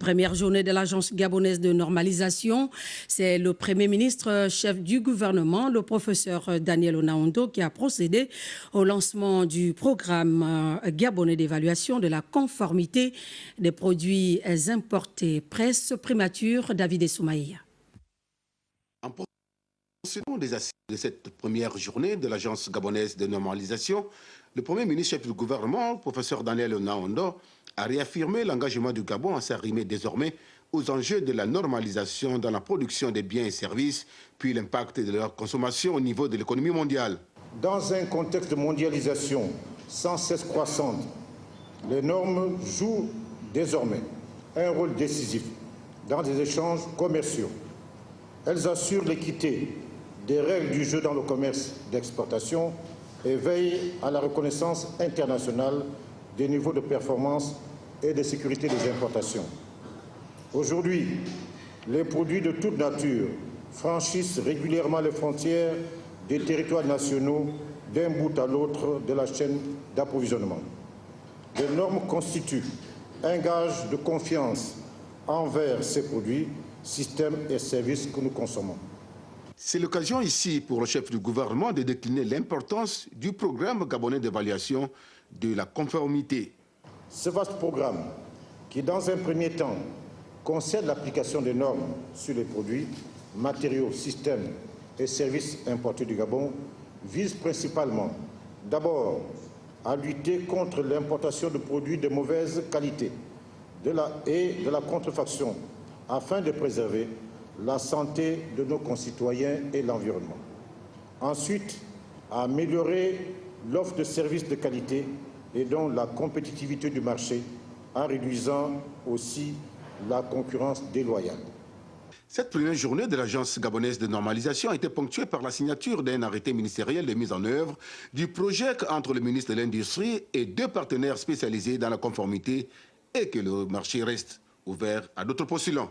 Première journée de l'Agence gabonaise de normalisation, c'est le Premier ministre, chef du gouvernement, le professeur Daniel Onaondo, qui a procédé au lancement du programme gabonais d'évaluation de la conformité des produits importés. Presse primature, David Soumaïa. En procédant des assises de cette première journée de l'Agence gabonaise de normalisation, le Premier ministre, chef du gouvernement, le professeur Daniel Onaondo, a réaffirmé l'engagement du Gabon à s'arrimer désormais aux enjeux de la normalisation dans la production des biens et services, puis l'impact de leur consommation au niveau de l'économie mondiale. Dans un contexte de mondialisation sans cesse croissante, les normes jouent désormais un rôle décisif dans les échanges commerciaux. Elles assurent l'équité des règles du jeu dans le commerce d'exportation et veillent à la reconnaissance internationale des niveaux de performance et de sécurité des importations. Aujourd'hui, les produits de toute nature franchissent régulièrement les frontières des territoires nationaux d'un bout à l'autre de la chaîne d'approvisionnement. Les normes constituent un gage de confiance envers ces produits, systèmes et services que nous consommons. C'est l'occasion ici pour le chef du gouvernement de décliner l'importance du programme gabonais d'évaluation de la conformité. Ce vaste programme, qui dans un premier temps concerne l'application des normes sur les produits, matériaux, systèmes et services importés du Gabon, vise principalement d'abord à lutter contre l'importation de produits de mauvaise qualité et de la contrefaçon afin de préserver la santé de nos concitoyens et l'environnement. Ensuite, à améliorer l'offre de services de qualité et donc la compétitivité du marché en réduisant aussi la concurrence déloyale. Cette première journée de l'Agence gabonaise de normalisation a été ponctuée par la signature d'un arrêté ministériel de mise en œuvre du projet entre le ministre de l'Industrie et deux partenaires spécialisés dans la conformité et que le marché reste ouvert à d'autres postulants.